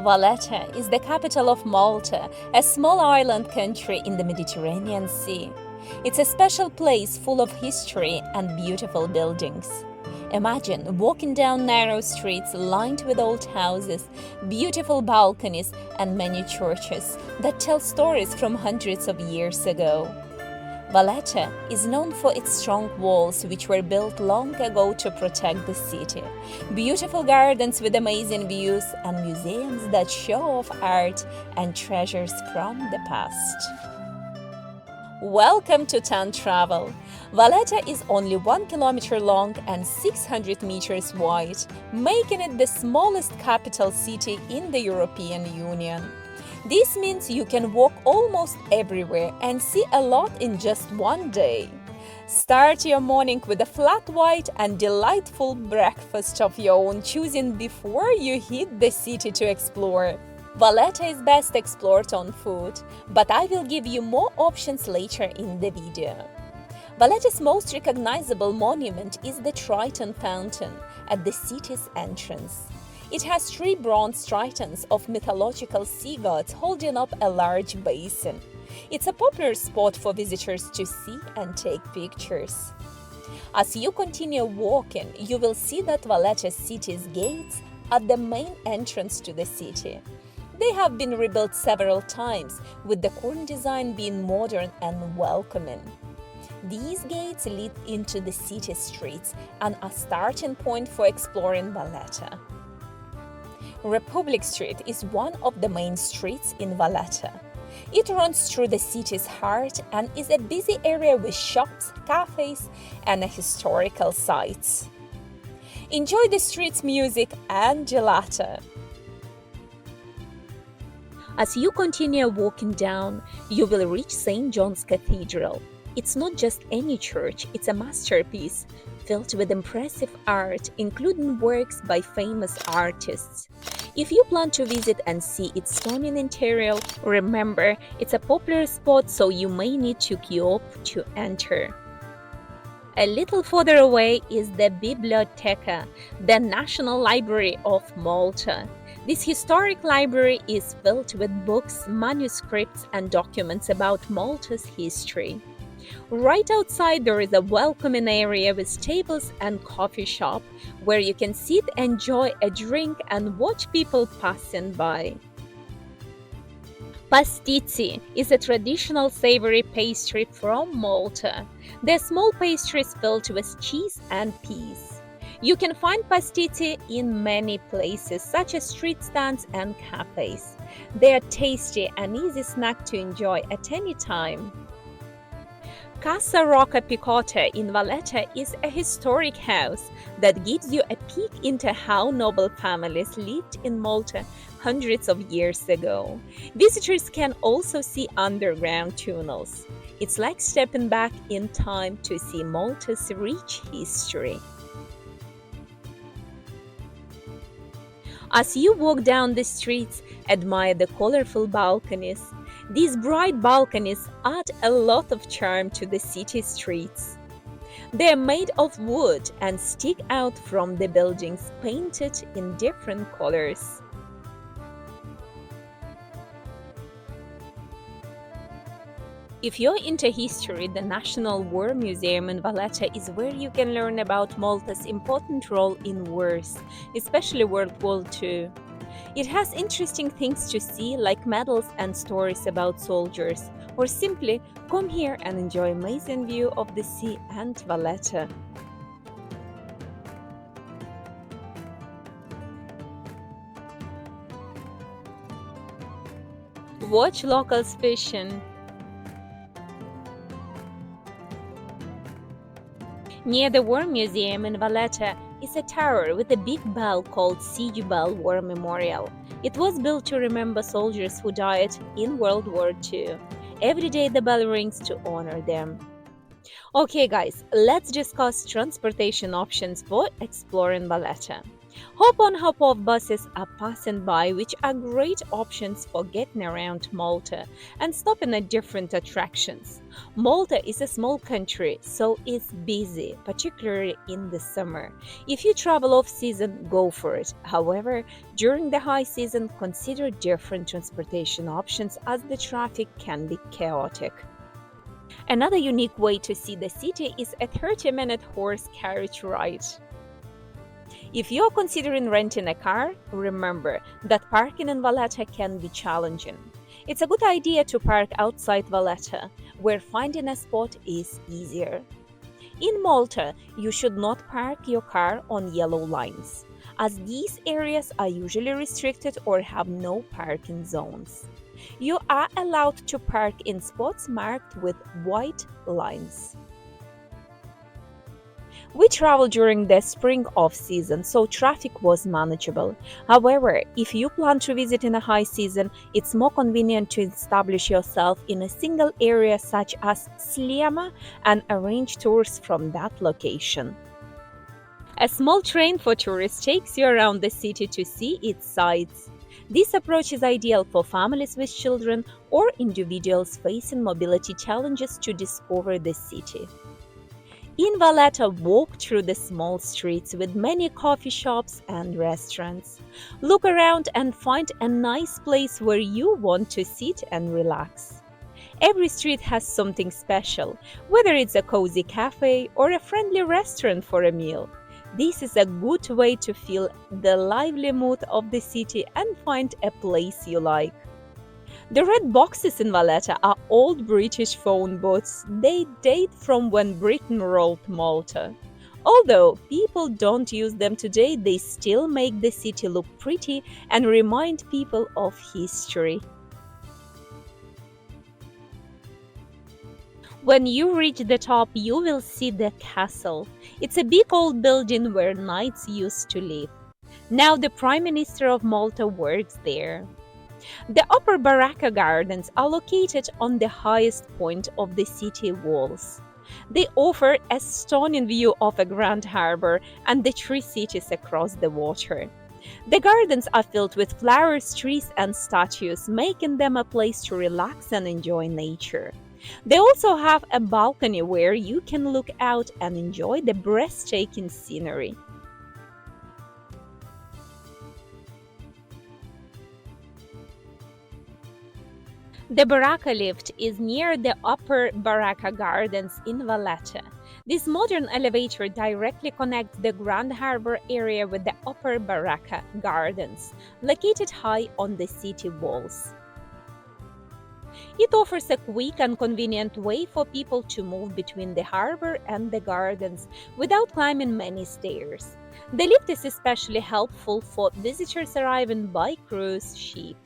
Valletta is the capital of Malta, a small island country in the Mediterranean Sea. It's a special place full of history and beautiful buildings. Imagine walking down narrow streets lined with old houses, beautiful balconies, and many churches that tell stories from hundreds of years ago. Valletta is known for its strong walls, which were built long ago to protect the city, beautiful gardens with amazing views, and museums that show off art and treasures from the past. Welcome to Town Travel. Valletta is only 1 kilometer long and 600 meters wide, making it the smallest capital city in the European Union. This means you can walk almost everywhere and see a lot in just one day. Start your morning with a flat white and delightful breakfast of your own choosing before you hit the city to explore. Valletta is best explored on foot, but I will give you more options later in the video. Valletta's most recognizable monument is the Triton Fountain at the city's entrance. It has 3 bronze tritons of mythological sea gods holding up a large basin. It's a popular spot for visitors to see and take pictures. As you continue walking, you will see that Valletta city's gates are the main entrance to the city. They have been rebuilt several times, with the core design being modern and welcoming. These gates lead into the city streets and a starting point for exploring Valletta. Republic Street is one of the main streets in Valletta. It runs through the city's heart and is a busy area with shops, cafes, and historical sites. Enjoy the street's music and gelato. As you continue walking down, you will reach St. Johns Cathedral. It's not just any church, it's a masterpiece filled with impressive art, including works by famous artists. If you plan to visit and see its stunning interior, remember it's a popular spot, so you may need to queue up to enter. A little further away is the Biblioteca, the National Library of Malta. This historic library is filled with books, manuscripts, and documents about Malta's history. Right outside there is a welcoming area with tables and coffee shop where you can sit, enjoy a drink, and watch people passing by. Pastizzi is a traditional savory pastry from Malta. They're small pastries filled with cheese and peas. You can find pastizzi in many places, such as street stands and cafes. They are tasty and easy snack to enjoy at any time. Casa Rocka Pieta in Valletta is a historic house that gives you a peek into how noble families lived in Malta hundreds of years ago. Visitors can also see underground tunnels. It's like stepping back in time to see Malta's rich history. As you walk down the streets, admire the colorful balconies. These bright balconies add a lot of charm to the city streets. They are made of wood and stick out from the buildings, painted in different colors. If you're into history, the National War Museum in Valletta is where you can learn about Malta's important role in wars, especially World War II. It has interesting things to see, like medals and stories about soldiers, or simply come here and enjoy an amazing view of the sea and Valletta. Watch locals fishing. Near the War Museum in Valletta is a tower with a big bell called Siege Bell War Memorial. It was built to remember soldiers who died in World War II. Every day the bell rings to honor them. Okay guys, let's discuss transportation options for exploring Valletta. Hop on, hop off buses are passing by, which are great options for getting around Malta and stopping at different attractions. Malta is a small country, so it's busy, particularly in the summer. If you travel off season, go for it. However, during the high season, consider different transportation options as the traffic can be chaotic. Another unique way to see the city is a 30-minute horse carriage ride. If you're considering renting a car, remember that parking in Valletta can be challenging. It's a good idea to park outside Valletta, where finding a spot is easier. In Malta, you should not park your car on yellow lines, as these areas are usually restricted or have no parking zones. You are allowed to park in spots marked with white lines. We traveled during the spring off-season, so traffic was manageable. However, if you plan to visit in a high season, it's more convenient to establish yourself in a single area such as Sliema and arrange tours from that location. A small train for tourists takes you around the city to see its sights. This approach is ideal for families with children or individuals facing mobility challenges to discover the city. In Valletta, walk through the small streets with many coffee shops and restaurants. Look around and find a nice place where you want to sit and relax. Every street has something special, whether it's a cozy cafe or a friendly restaurant for a meal. This is a good way to feel the lively mood of the city and find a place you like. The red boxes in Valletta are old British phone booths. They date from when Britain ruled Malta. Although people don't use them today, they still make the city look pretty and remind people of history. When you reach the top, you will see the castle. It's a big old building where knights used to live. Now the Prime Minister of Malta works there. The Upper Barrakka Gardens are located on the highest point of the city walls. They offer a stunning view of a Grand Harbour and the three cities across the water. The gardens are filled with flowers, trees, and statues, making them a place to relax and enjoy nature. They also have a balcony where you can look out and enjoy the breathtaking scenery. The Baraka Lift is near the Upper Barrakka Gardens in Valletta. This modern elevator directly connects the Grand Harbour area with the Upper Barrakka Gardens, located high on the city walls. It offers a quick and convenient way for people to move between the harbour and the gardens without climbing many stairs. The lift is especially helpful for visitors arriving by cruise ship,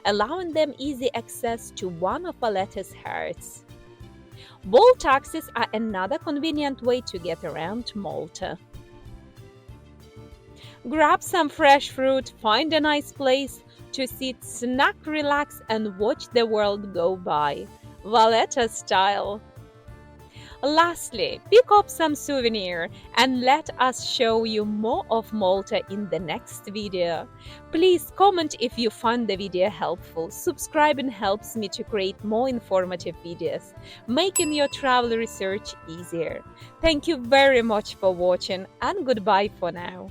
allowing them easy access to one of Valletta's hearts. Boat taxis are another convenient way to get around Malta. Grab some fresh fruit, find a nice place to sit, snack, relax, and watch the world go by. Valletta style. Lastly, pick up some souvenir and let us show you more of Malta in the next video. Please comment if you found the video helpful. Subscribing helps me to create more informative videos, making your travel research easier. Thank you very much for watching and goodbye for now.